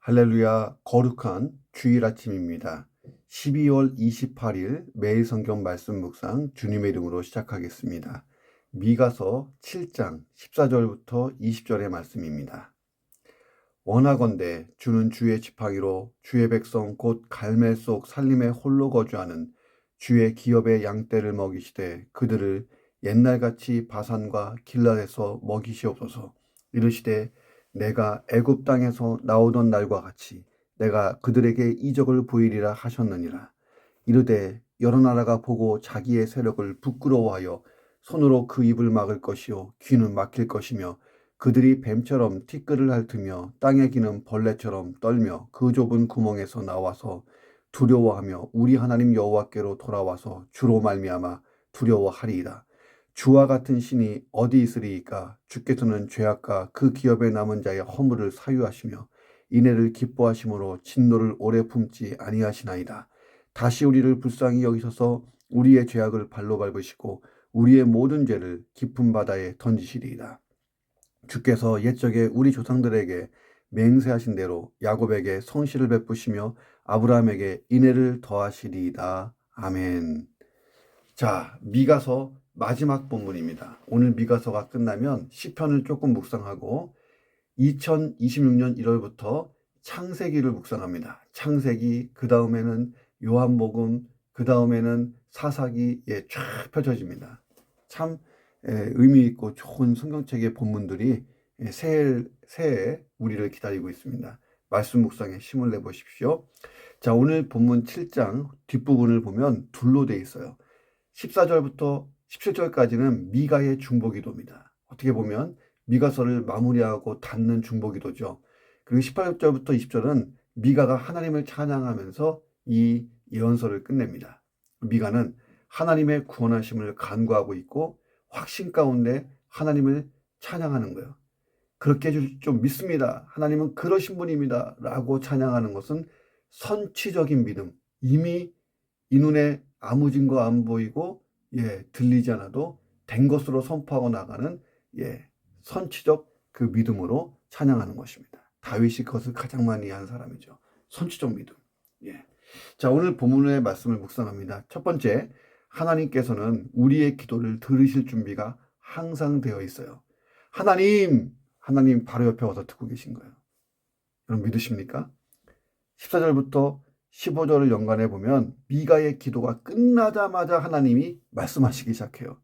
할렐루야, 거룩한 주일 아침입니다. 12월 28일 매일 성경 말씀 묵상 주님의 이름으로 시작하겠습니다. 미가서 7장 14절부터 20절의 말씀입니다. 원하건대 주는 주의 지팡이로 주의 백성 곧 갈멜 속 살림에 홀로 거주하는 주의 기업의 양떼를 먹이시되 그들을 옛날같이 바산과 길라에서 먹이시옵소서. 이르시되 내가 애굽 땅에서 나오던 날과 같이 내가 그들에게 이적을 보이리라 하셨느니라. 이르되 여러 나라가 보고 자기의 세력을 부끄러워하여 손으로 그 입을 막을 것이요 귀는 막힐 것이며 그들이 뱀처럼 티끌을 핥으며 땅에 기는 벌레처럼 떨며 그 좁은 구멍에서 나와서 두려워하며 우리 하나님 여호와께로 돌아와서 주로 말미암아 두려워하리이다. 주와 같은 신이 어디 있으리이까? 주께서는 죄악과 그 기업에 남은 자의 허물을 사유하시며 이내를 기뻐하심으로 진노를 오래 품지 아니하시나이다. 다시 우리를 불쌍히 여기셔서 우리의 죄악을 발로 밟으시고 우리의 모든 죄를 깊은 바다에 던지시리이다. 주께서 옛적에 우리 조상들에게 맹세하신 대로 야곱에게 성실을 베푸시며 아브라함에게 인애를 더하시리이다. 아멘. 자, 미가서 마지막 본문입니다. 오늘 미가서가 끝나면 시편을 조금 묵상하고 2026년 1월부터 창세기를 묵상합니다. 창세기, 그 다음에는 요한복음, 그 다음에는 사사기 쫙 펼쳐집니다. 참 의미 있고 좋은 성경책의 본문들이 새해에 우리를 기다리고 있습니다. 말씀 묵상에 힘을 내보십시오. 자, 오늘 본문 7장 뒷부분을 보면 둘로 돼 있어요. 14절부터 17절까지는 미가의 중보기도입니다. 어떻게 보면 미가서를 마무리하고 닫는 중보기도죠. 그리고 18절부터 20절은 미가가 하나님을 찬양하면서 이 예언서를 끝냅니다. 미가는 하나님의 구원하심을 간구하고 있고 확신 가운데 하나님을 찬양하는 거예요. 그렇게 해줄 줄 믿습니다. 하나님은 그러신 분입니다. 라고 찬양하는 것은 선취적인 믿음. 이미 이 눈에 아무 증거 안 보이고 들리지 않아도 된 것으로 선포하고 나가는 선취적 그 믿음으로 찬양하는 것입니다. 다윗이 그것을 가장 많이 한 사람이죠. 선취적 믿음. 자, 오늘 본문의 말씀을 묵상합니다. 첫 번째, 하나님께서는 우리의 기도를 들으실 준비가 항상 되어 있어요. 하나님 바로 옆에 와서 듣고 계신 거예요. 여러분 믿으십니까? 14절부터 15절을 연관해 보면 미가의 기도가 끝나자마자 하나님이 말씀하시기 시작해요.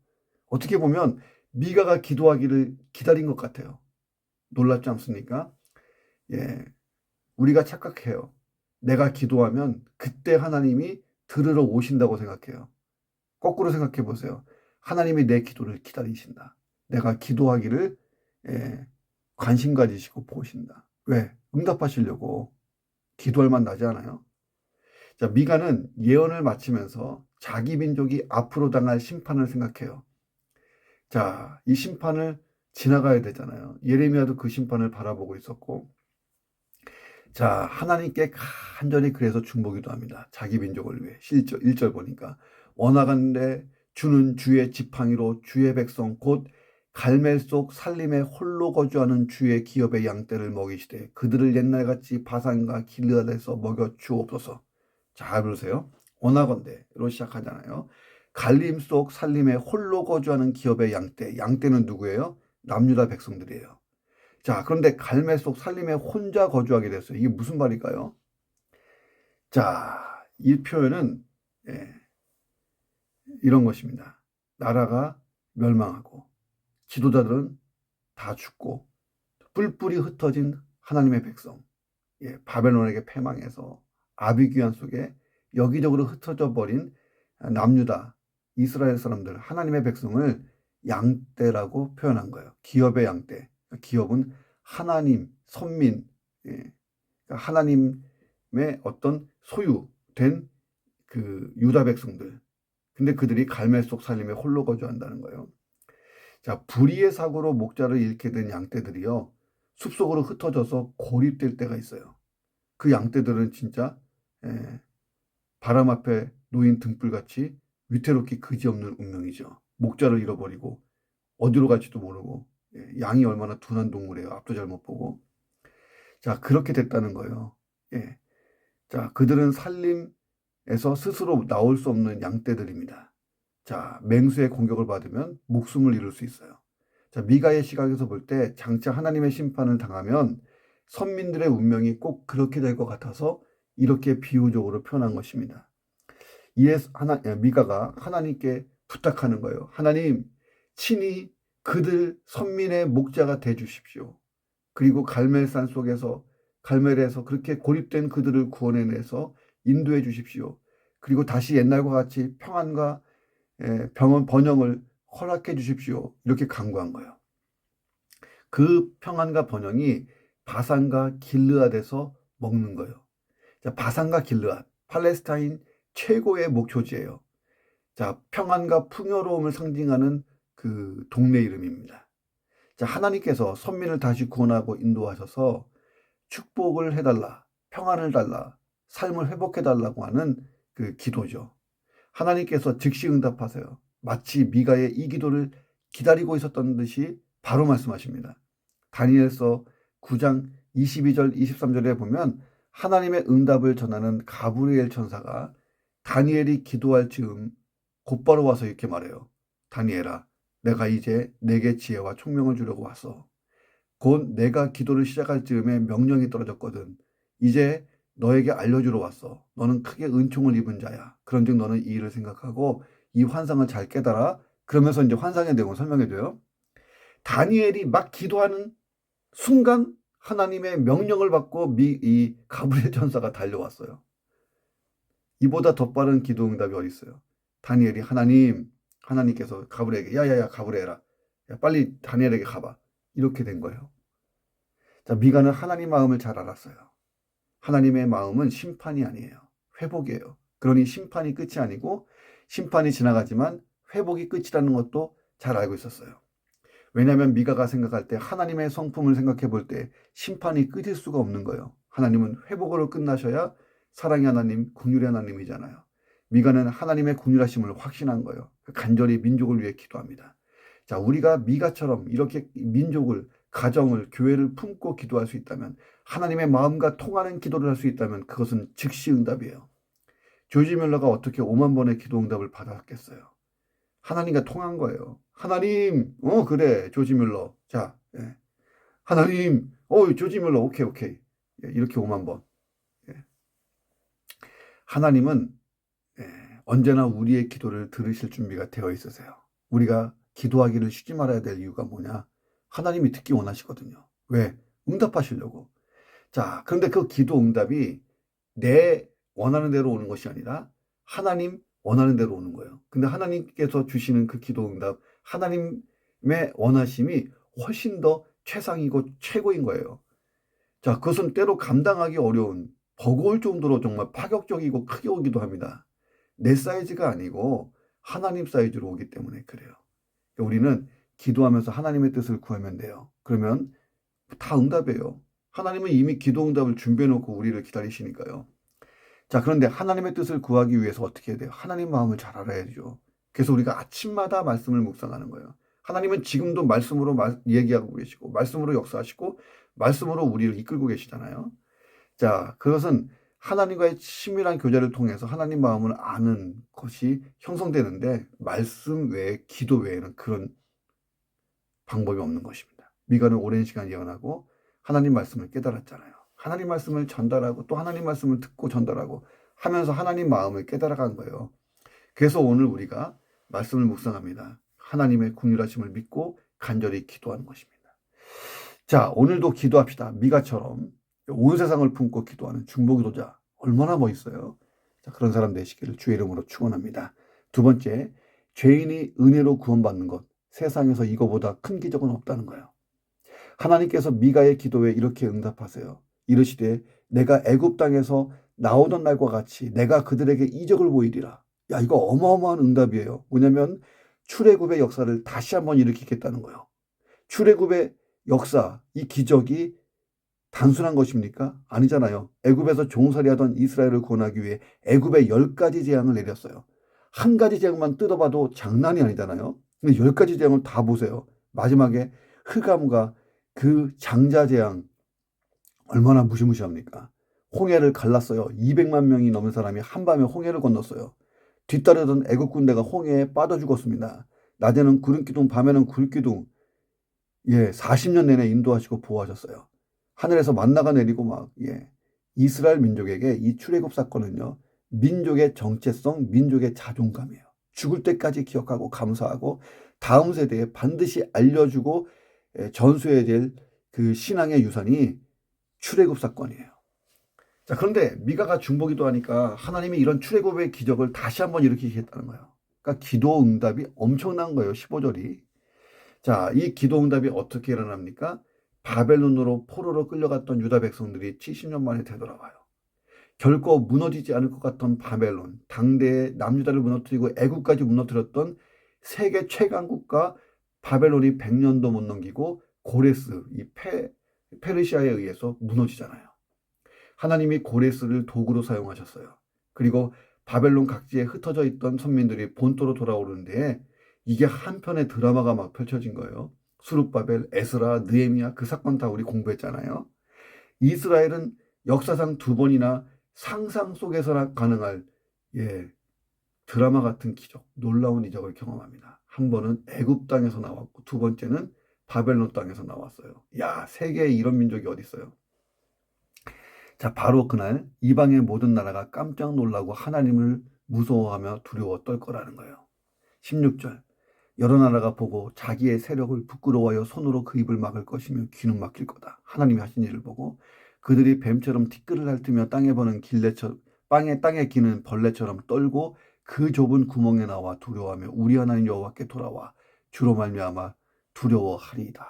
어떻게 보면 미가가 기도하기를 기다린 것 같아요. 놀랍지 않습니까? 우리가 착각해요. 내가 기도하면 그때 하나님이 들으러 오신다고 생각해요. 거꾸로 생각해 보세요. 하나님이 내 기도를 기다리신다. 내가 기도하기를 관심 가지시고 보신다. 왜? 응답하시려고. 기도할 만 나지 않아요? 자, 미가는 예언을 마치면서 자기 민족이 앞으로 당할 심판을 생각해요. 자, 이 심판을 지나가야 되잖아요. 예레미야도 그 심판을 바라보고 있었고, 자, 하나님께 간절히 그래서 중보기도 합니다. 자기 민족을 위해. 1절 보니까 원하건대 주는 주의 지팡이로 주의 백성 곧 갈멜 속 살림에 홀로 거주하는 주의 기업의 양떼를 먹이시되 그들을 옛날같이 바산과 길르앗에서 먹여 주옵소서. 잘 보세요. 원하건대로 시작하잖아요. 갈림 속 살림에 홀로 거주하는 기업의 양떼. 양떼는 누구예요? 남유다 백성들이에요. 자, 그런데 갈멜 속 살림에 혼자 거주하게 됐어요. 이게 무슨 말일까요? 자, 이 표현은 이런 것입니다. 나라가 멸망하고 지도자들은 다 죽고 뿔뿔이 흩어진 하나님의 백성, 바벨론에게 패망해서 아비규환 속에 여기저기로 흩어져 버린 남유다 이스라엘 사람들, 하나님의 백성을 양떼라고 표현한 거예요. 기업의 양떼. 기업은 하나님, 선민, 하나님의 어떤 소유된 그 유다 백성들. 근데 그들이 갈멜 속 살림에 홀로 거주한다는 거예요. 자, 불의의 사고로 목자를 잃게 된 양떼들이요, 숲속으로 흩어져서 고립될 때가 있어요. 그 양떼들은 진짜 바람 앞에 놓인 등불같이 위태롭기 그지없는 운명이죠. 목자를 잃어버리고 어디로 갈지도 모르고, 양이 얼마나 둔한 동물이에요. 앞도 잘 못 보고. 자, 그렇게 됐다는 거예요. 예. 자, 그들은 살림에서 스스로 나올 수 없는 양떼들입니다. 자, 맹수의 공격을 받으면 목숨을 잃을 수 있어요. 자, 미가의 시각에서 볼 때 장차 하나님의 심판을 당하면 선민들의 운명이 꼭 그렇게 될 것 같아서 이렇게 비유적으로 표현한 것입니다. 이에 미가가 하나님께 부탁하는 거예요. 하나님, 친히 그들 선민의 목자가 돼 주십시오. 그리고 갈멜산 속에서 갈멜에서 그렇게 고립된 그들을 구원해내서 인도해 주십시오. 그리고 다시 옛날과 같이 평안과 번영을 허락해 주십시오. 이렇게 간구한 거예요. 그 평안과 번영이 바산과 길르앗에서 먹는 거예요. 자, 바산과 길르앗, 팔레스타인 최고의 목초지예요. 자, 평안과 풍요로움을 상징하는 그 동네 이름입니다. 자, 하나님께서 선민을 다시 구원하고 인도하셔서 축복을 해달라, 평안을 달라, 삶을 회복해달라고 하는 그 기도죠. 하나님께서 즉시 응답하세요. 마치 미가의 이 기도를 기다리고 있었던 듯이 바로 말씀하십니다. 다니엘서 9장 22절 23절에 보면 하나님의 응답을 전하는 가브리엘 천사가 다니엘이 기도할 즈음 곧바로 와서 이렇게 말해요. 다니엘아, 내가 이제 내게 지혜와 총명을 주려고 왔어. 곧 내가 기도를 시작할 즈음에 명령이 떨어졌거든. 이제 너에게 알려주러 왔어. 너는 크게 은총을 입은 자야. 그런즉 너는 이 일을 생각하고 이 환상을 잘 깨달아. 그러면서 이제 환상의 내용을 설명해줘요. 다니엘이 막 기도하는 순간 하나님의 명령을 받고 이 가브리엘 천사가 달려왔어요. 이보다 더 빠른 기도 응답이 어디 있어요? 다니엘이 하나님께서 가브리엘에게 야야야 가브리엘아, 야, 빨리 다니엘에게 가봐. 이렇게 된 거예요. 자, 미가는 하나님 마음을 잘 알았어요. 하나님의 마음은 심판이 아니에요. 회복이에요. 그러니 심판이 끝이 아니고 심판이 지나가지만 회복이 끝이라는 것도 잘 알고 있었어요. 왜냐하면 미가가 생각할 때 하나님의 성품을 생각해 볼 때 심판이 끝일 수가 없는 거예요. 하나님은 회복으로 끝나셔야 사랑의 하나님, 긍휼의 하나님이잖아요. 미가는 하나님의 긍휼하심을 확신한 거예요. 간절히 민족을 위해 기도합니다. 자, 우리가 미가처럼 이렇게 민족을, 가정을, 교회를 품고 기도할 수 있다면, 하나님의 마음과 통하는 기도를 할 수 있다면 그것은 즉시 응답이에요. 조지 뮬러가 어떻게 5만 번의 기도 응답을 받았겠어요? 하나님과 통한 거예요. 하나님, 그래, 조지 뮬러. 자, 예. 하나님, 조지 뮬러, 오케이. 예, 이렇게 5만 번. 예. 하나님은 언제나 우리의 기도를 들으실 준비가 되어 있으세요. 우리가 기도하기를 쉬지 말아야 될 이유가 뭐냐? 하나님이 듣기 원하시거든요. 왜? 응답하시려고. 자, 그런데 그 기도 응답이 내 원하는 대로 오는 것이 아니라 하나님 원하는 대로 오는 거예요. 근데 하나님께서 주시는 그 기도 응답, 하나님의 원하심이 훨씬 더 최상이고 최고인 거예요. 자, 그것은 때로 감당하기 어려운, 버거울 정도로 정말 파격적이고 크게 오기도 합니다. 내 사이즈가 아니고 하나님 사이즈로 오기 때문에 그래요. 우리는 기도하면서 하나님의 뜻을 구하면 돼요. 그러면 다 응답이에요. 하나님은 이미 기도 응답을 준비해 놓고 우리를 기다리시니까요. 자, 그런데 하나님의 뜻을 구하기 위해서 어떻게 해야 돼요? 하나님 마음을 잘 알아야죠. 그래서 우리가 아침마다 말씀을 묵상하는 거예요. 하나님은 지금도 말씀으로 얘기하고 계시고 말씀으로 역사하시고 말씀으로 우리를 이끌고 계시잖아요. 자, 그것은 하나님과의 친밀한 교제를 통해서 하나님 마음을 아는 것이 형성되는데 말씀 외에 기도 외에는 그런 방법이 없는 것입니다. 미가는 오랜 시간 예언하고 하나님 말씀을 깨달았잖아요. 하나님 말씀을 전달하고 또 하나님 말씀을 듣고 전달하고 하면서 하나님 마음을 깨달아간 거예요. 그래서 오늘 우리가 말씀을 묵상합니다. 하나님의 긍휼하심을 믿고 간절히 기도하는 것입니다. 자, 오늘도 기도합시다. 미가처럼 온 세상을 품고 기도하는 중보기도자 얼마나 멋있어요. 자, 그런 사람 되시기를 주의 이름으로 축원합니다. 두 번째, 죄인이 은혜로 구원받는 것, 세상에서 이거보다 큰 기적은 없다는 거예요. 하나님께서 미가의 기도에 이렇게 응답하세요. 이르시되 내가 애굽 땅에서 나오던 날과 같이 내가 그들에게 이적을 보이리라. 야, 이거 어마어마한 응답이에요. 뭐냐면 출애굽의 역사를 다시 한번 일으키겠다는 거예요. 출애굽의 역사, 이 기적이 단순한 것입니까? 아니잖아요. 애굽에서 종살이하던 이스라엘을 구원하기 위해 애굽에 10가지 재앙을 내렸어요. 한 가지 재앙만 뜯어봐도 장난이 아니잖아요. 근데 10가지 재앙을 다 보세요. 마지막에 흑암과 그 장자 재앙, 얼마나 무시무시합니까? 홍해를 갈랐어요. 200만 명이 넘는 사람이 한밤에 홍해를 건넜어요. 뒤따르던 애국 군대가 홍해에 빠져 죽었습니다. 낮에는 구름기둥, 밤에는 굴기둥. 40년 내내 인도하시고 보호하셨어요. 하늘에서 만나가 내리고 이스라엘 민족에게 이 출애굽 사건은요, 민족의 정체성, 민족의 자존감이에요. 죽을 때까지 기억하고 감사하고 다음 세대에 반드시 알려주고 전수해야 될 그 신앙의 유산이 출애굽 사건이에요. 자, 그런데 미가가 중보기도 하니까 하나님이 이런 출애굽의 기적을 다시 한번 일으키겠다는 거예요. 그러니까 기도 응답이 엄청난 거예요. 15절이. 자, 이 기도 응답이 어떻게 일어납니까? 바벨론으로 포로로 끌려갔던 유다 백성들이 70년 만에 되돌아와요. 결코 무너지지 않을 것 같던 바벨론, 당대의 남유다를 무너뜨리고 애국까지 무너뜨렸던 세계 최강 국가 바벨론이 100년도 못 넘기고 고레스, 페르시아에 의해서 무너지잖아요. 하나님이 고레스를 도구로 사용하셨어요. 그리고 바벨론 각지에 흩어져 있던 선민들이 본토로 돌아오는데 이게 한편의 드라마가 막 펼쳐진 거예요. 수룹바벨, 에스라, 느헤미야 그 사건 다 우리 공부했잖아요. 이스라엘은 역사상 2번이나 상상 속에서나 가능할 드라마 같은 기적, 놀라운 이적을 경험합니다. 한 번은 애굽 땅에서 나왔고 2번째는 바벨론 땅에서 나왔어요. 야, 세계에 이런 민족이 어디 있어요? 자, 바로 그날 이방의 모든 나라가 깜짝 놀라고 하나님을 무서워하며 두려워 떨 거라는 거예요. 16절. 여러 나라가 보고 자기의 세력을 부끄러워하여 손으로 그 입을 막을 것이며 귀는 막힐 거다. 하나님이 하신 일을 보고 그들이 뱀처럼 티끌을 핥으며 땅에 기는 벌레처럼 떨고 그 좁은 구멍에 나와 두려워하며 우리 하나님 여호와께 돌아와 주로 말미암아 두려워하리이다.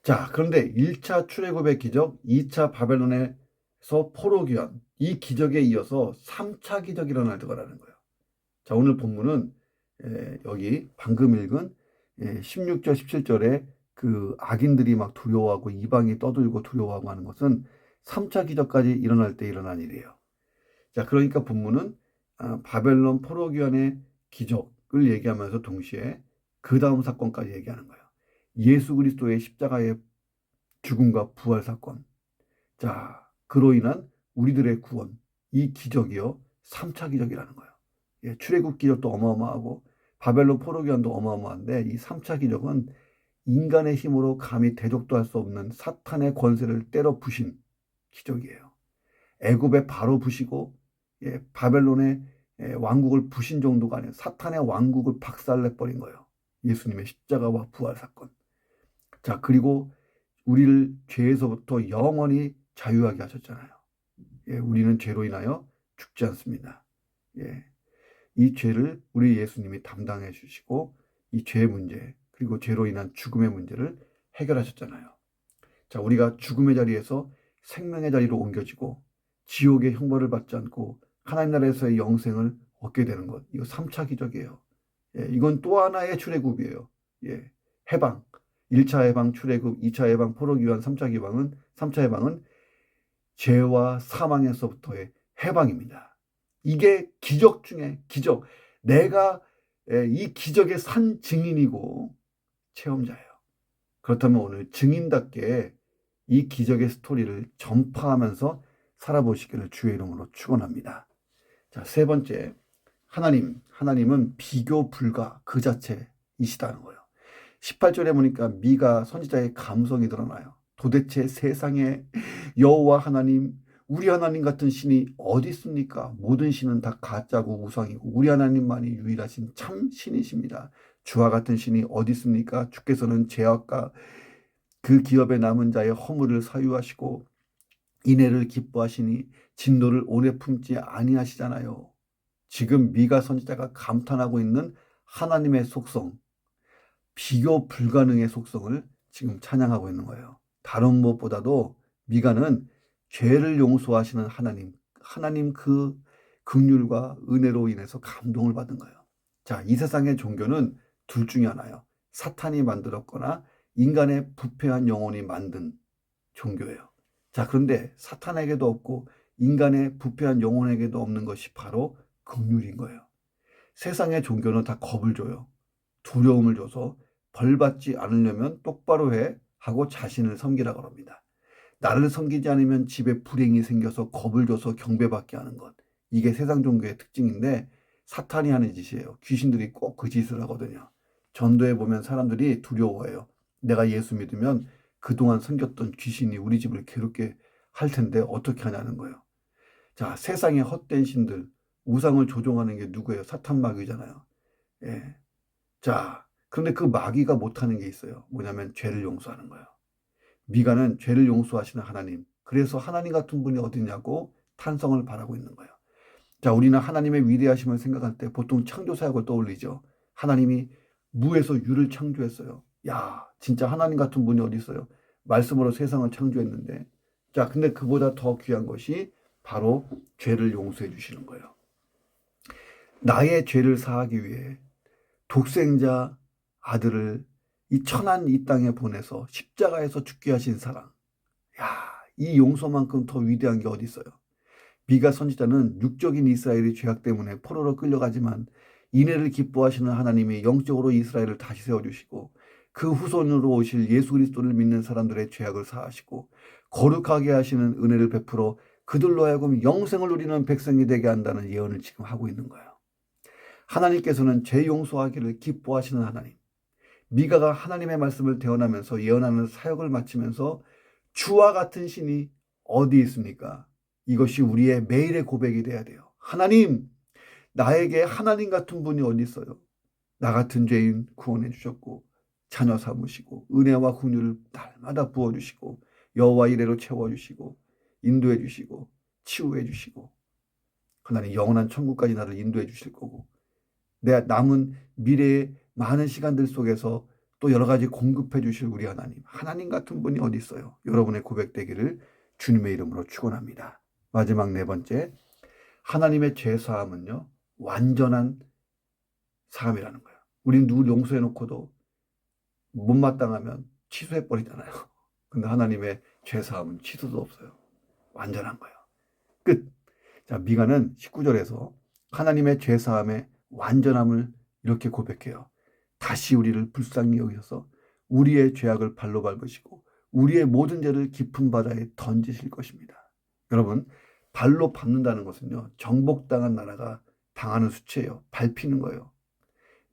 자, 그런데 1차 출애굽의 기적, 2차 바벨론에서 포로 귀환, 이 기적에 이어서 3차 기적이 일어날 거라는 거예요. 자, 오늘 본문은 여기 방금 읽은 16절, 17절에 그 악인들이 막 두려워하고 이방이 떠들고 두려워하고 하는 것은 3차 기적까지 일어날 때 일어난 일이에요. 자, 그러니까 본문은 바벨론 포로 귀환의 기적을 얘기하면서 동시에 그 다음 사건까지 얘기하는 거예요. 예수 그리스도의 십자가의 죽음과 부활 사건. 자, 그로 인한 우리들의 구원. 이 기적이요. 3차 기적이라는 거예요. 출애굽 기적도 어마어마하고 바벨론 포로 귀환도 어마어마한데 이 3차 기적은 인간의 힘으로 감히 대적도 할 수 없는 사탄의 권세를 때려 부신 기적이에요. 애굽에 바로 부시고 바벨론의 왕국을 부신 정도가 아니에요. 사탄의 왕국을 박살내버린 거예요. 예수님의 십자가와 부활 사건. 자, 그리고 우리를 죄에서부터 영원히 자유하게 하셨잖아요. 우리는 죄로 인하여 죽지 않습니다. 이 죄를 우리 예수님이 담당해 주시고 이 죄의 문제 그리고 죄로 인한 죽음의 문제를 해결하셨잖아요. 자, 우리가 죽음의 자리에서 생명의 자리로 옮겨지고 지옥의 형벌을 받지 않고 하나님 나라에서의 영생을 얻게 되는 것. 이거 3차 기적이에요. 이건 또 하나의 출애굽이에요. 해방. 1차 해방 출애굽, 2차 해방 포로 귀환, 3차 해방은 죄와 사망에서부터의 해방입니다. 이게 기적 중에 기적. 내가 이 기적의 산 증인이고 체험자예요. 그렇다면 오늘 증인답게 이 기적의 스토리를 전파하면서 살아보시기를 주의 이름으로 축원합니다. 자, 세 번째, 하나님은 비교 불가 그 자체이시다는 거예요. 18절에 보니까 미가 선지자의 감성이 드러나요. 도대체 세상에 여호와 하나님, 우리 하나님 같은 신이 어디 있습니까? 모든 신은 다 가짜고 우상이고 우리 하나님만이 유일하신 참 신이십니다. 주와 같은 신이 어디 있습니까? 주께서는 죄악과 그 기업에 남은 자의 허물을 사유하시고 인애를 기뻐하시니 진노를 오래 품지 아니하시잖아요. 지금 미가 선지자가 감탄하고 있는 하나님의 속성, 비교 불가능의 속성을 지금 찬양하고 있는 거예요. 다른 무엇보다도 미가는 죄를 용서하시는 하나님 그 긍휼과 은혜로 인해서 감동을 받은 거예요. 자, 이 세상의 종교는 둘 중에 하나예요. 사탄이 만들었거나 인간의 부패한 영혼이 만든 종교예요. 자, 그런데 사탄에게도 없고 인간의 부패한 영혼에게도 없는 것이 바로 긍휼인 거예요. 세상의 종교는 다 겁을 줘요. 두려움을 줘서 벌 받지 않으려면 똑바로 해 하고 자신을 섬기라고 합니다. 나를 섬기지 않으면 집에 불행이 생겨서 겁을 줘서 경배받게 하는 것. 이게 세상 종교의 특징인데 사탄이 하는 짓이에요. 귀신들이 꼭 그 짓을 하거든요. 전도에 보면 사람들이 두려워해요. 내가 예수 믿으면 그동안 섬겼던 귀신이 우리 집을 괴롭게 할 텐데 어떻게 하냐는 거예요. 자, 세상의 헛된 신들, 우상을 조종하는 게 누구예요? 사탄 마귀잖아요. 예. 자, 그런데 그 마귀가 못하는 게 있어요. 뭐냐면 죄를 용서하는 거예요. 미가는 죄를 용서하시는 하나님. 그래서 하나님 같은 분이 어디냐고 탄성을 바라고 있는 거예요. 자, 우리는 하나님의 위대하심을 생각할 때 보통 창조사역을 떠올리죠. 하나님이 무에서 유를 창조했어요. 야, 진짜 하나님 같은 분이 어디 있어요? 말씀으로 세상을 창조했는데. 자, 근데 그보다 더 귀한 것이 바로 죄를 용서해 주시는 거예요. 나의 죄를 사하기 위해 독생자 아들을 이 천한 이 땅에 보내서 십자가에서 죽게 하신 사랑. 야, 이 용서만큼 더 위대한 게 어디 있어요? 미가 선지자는 육적인 이스라엘이 죄악 때문에 포로로 끌려가지만 인애를 기뻐하시는 하나님이 영적으로 이스라엘을 다시 세워주시고 그 후손으로 오실 예수 그리스도를 믿는 사람들의 죄악을 사하시고 거룩하게 하시는 은혜를 베풀어 그들로 하여금 영생을 누리는 백성이 되게 한다는 예언을 지금 하고 있는 거예요. 하나님께서는 죄 용서하기를 기뻐하시는 하나님. 미가가 하나님의 말씀을 대언하면서 예언하는 사역을 마치면서 주와 같은 신이 어디 있습니까? 이것이 우리의 매일의 고백이 돼야 돼요. 하나님, 나에게 하나님 같은 분이 어디 있어요? 나 같은 죄인 구원해 주셨고 자녀 삼으시고 은혜와 긍휼을 날마다 부어주시고 여호와 이레로 채워주시고 인도해 주시고 치유해 주시고 하나님 영원한 천국까지 나를 인도해 주실 거고 내 남은 미래의 많은 시간들 속에서 또 여러 가지 공급해 주실 우리 하나님. 하나님 같은 분이 어디 있어요? 여러분의 고백되기를 주님의 이름으로 축원합니다. 마지막 네 번째, 하나님의 죄 사함은요, 완전한 사함이라는 거예요. 우린 누굴 용서해 놓고도 못마땅하면 취소해 버리잖아요. 근데 하나님의 죄 사함은 취소도 없어요. 완전한 거예요. 끝. 자, 미가는 19절에서 하나님의 죄 사함의 완전함을 이렇게 고백해요. 다시 우리를 불쌍히 여기셔서 우리의 죄악을 발로 밟으시고 우리의 모든 죄를 깊은 바다에 던지실 것입니다. 여러분, 발로 밟는다는 것은요, 정복당한 나라가 당하는 수치예요. 밟히는 거예요.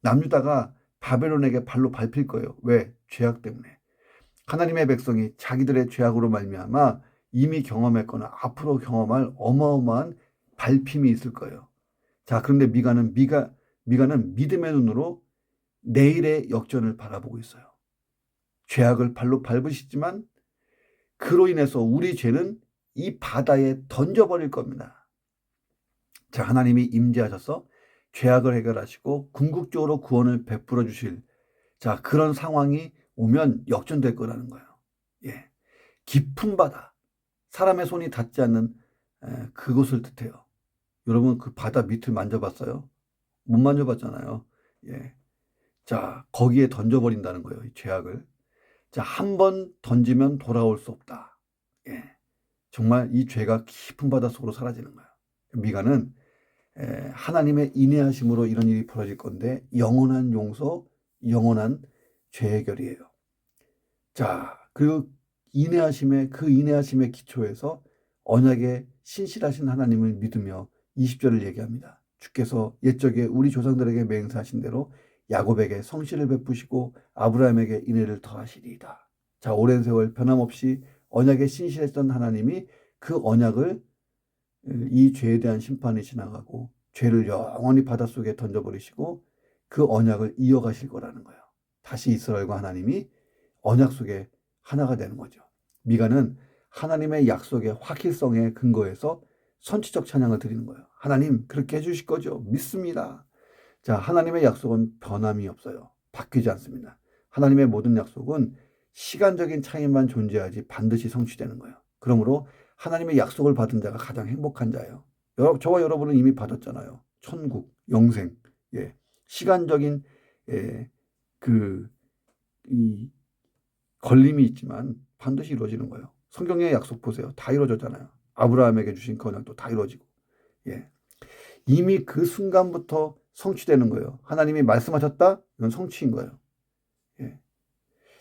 남유다가 바벨론에게 발로 밟힐 거예요. 왜? 죄악 때문에. 하나님의 백성이 자기들의 죄악으로 말미암아 이미 경험했거나 앞으로 경험할 어마어마한 밟힘이 있을 거예요. 자, 그런데 미가는 믿음의 눈으로 내일의 역전을 바라보고 있어요. 죄악을 발로 밟으시지만 그로 인해서 우리 죄는 이 바다에 던져버릴 겁니다. 자, 하나님이 임재하셔서 죄악을 해결하시고 궁극적으로 구원을 베풀어 주실 자, 그런 상황이 오면 역전될 거라는 거예요. 예. 깊은 바다, 사람의 손이 닿지 않는 그곳을 뜻해요. 여러분 그 바다 밑을 만져봤어요? 못 만져봤잖아요. 예. 자, 거기에 던져버린다는 거예요. 이 죄악을. 자, 한 번 던지면 돌아올 수 없다. 예. 정말 이 죄가 깊은 바다 속으로 사라지는 거예요. 미가는 하나님의 인내하심으로 이런 일이 벌어질 건데 영원한 용서, 영원한 죄 해결이에요. 자, 그 인내하심의 기초에서 언약에 신실하신 하나님을 믿으며 20절을 얘기합니다. 주께서 옛적에 우리 조상들에게 맹세하신 대로 야곱에게 성실을 베푸시고 아브라함에게 인애를 더하시리이다. 자, 오랜 세월 변함없이 언약에 신실했던 하나님이 그 언약을 이 죄에 대한 심판이 지나가고 죄를 영원히 바닷속에 던져버리시고 그 언약을 이어가실 거라는 거예요. 다시 이스라엘과 하나님이 언약 속에 하나가 되는 거죠. 미가는 하나님의 약속의 확실성에 근거해서 선취적 찬양을 드리는 거예요. 하나님 그렇게 해주실 거죠? 믿습니다. 자, 하나님의 약속은 변함이 없어요. 바뀌지 않습니다. 하나님의 모든 약속은 시간적인 차이만 존재하지 반드시 성취되는 거예요. 그러므로 하나님의 약속을 받은 자가 가장 행복한 자예요. 저와 여러분은 이미 받았잖아요. 천국, 영생, 예, 시간적인 이 걸림이 있지만 반드시 이루어지는 거예요. 성경의 약속 보세요. 다 이루어졌잖아요. 아브라함에게 주신 그 언약도 다 이루어지고, 예, 이미 그 순간부터 성취되는 거예요. 하나님이 말씀하셨다? 이건 성취인 거예요. 예.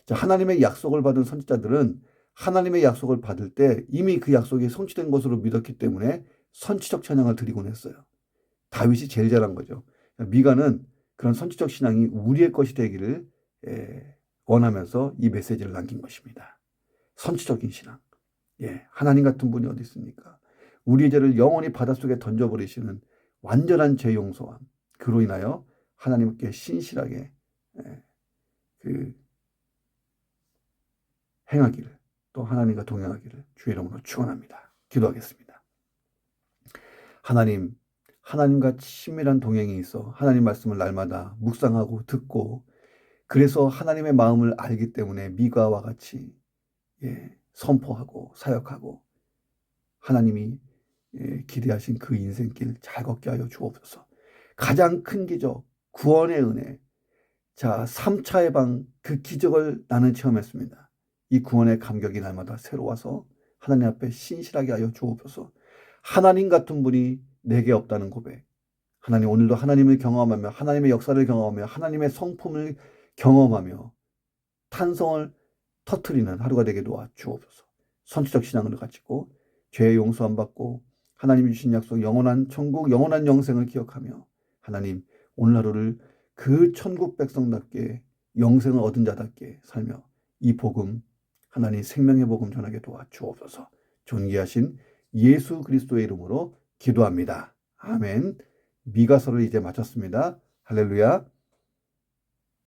자, 하나님의 약속을 받은 선지자들은 하나님의 약속을 받을 때 이미 그 약속이 성취된 것으로 믿었기 때문에 선지적 찬양을 드리곤 했어요. 다윗이 제일 잘한 거죠. 미가는 그런 선지적 신앙이 우리의 것이 되기를 원하면서 이 메시지를 남긴 것입니다. 선지적인 신앙. 하나님 같은 분이 어디 있습니까? 우리의 죄를 영원히 바닷속에 던져버리시는 완전한 죄 용서함. 그로 인하여 하나님께 신실하게 행하기를, 또 하나님과 동행하기를 주의 이름으로 축원합니다. 기도하겠습니다. 하나님과 친밀한 동행이 있어 하나님 말씀을 날마다 묵상하고 듣고, 그래서 하나님의 마음을 알기 때문에 미가와 같이 선포하고 사역하고 하나님이 기대하신 그 인생길 잘 걷게 하여 주옵소서. 가장 큰 기적, 구원의 은혜, 자 3차 해방, 그 기적을 나는 체험했습니다. 이 구원의 감격이 날마다 새로워서 하나님 앞에 신실하게 하여 주옵소서. 하나님 같은 분이 내게 없다는 고백, 하나님 오늘도 하나님을 경험하며 하나님의 역사를 경험하며 하나님의 성품을 경험하며 탄성을 터뜨리는 하루가 되게 도와 주옵소서. 선지적 신앙을 가지고 죄의 용서함 받고 하나님이 주신 약속 영원한 천국, 영원한 영생을 기억하며 하나님 오늘 하루를 그 천국 백성답게 영생을 얻은 자답게 살며 이 복음, 하나님 생명의 복음 전하게 도와 주옵소서. 존귀하신 예수 그리스도의 이름으로 기도합니다. 아멘. 미가서를 이제 마쳤습니다. 할렐루야.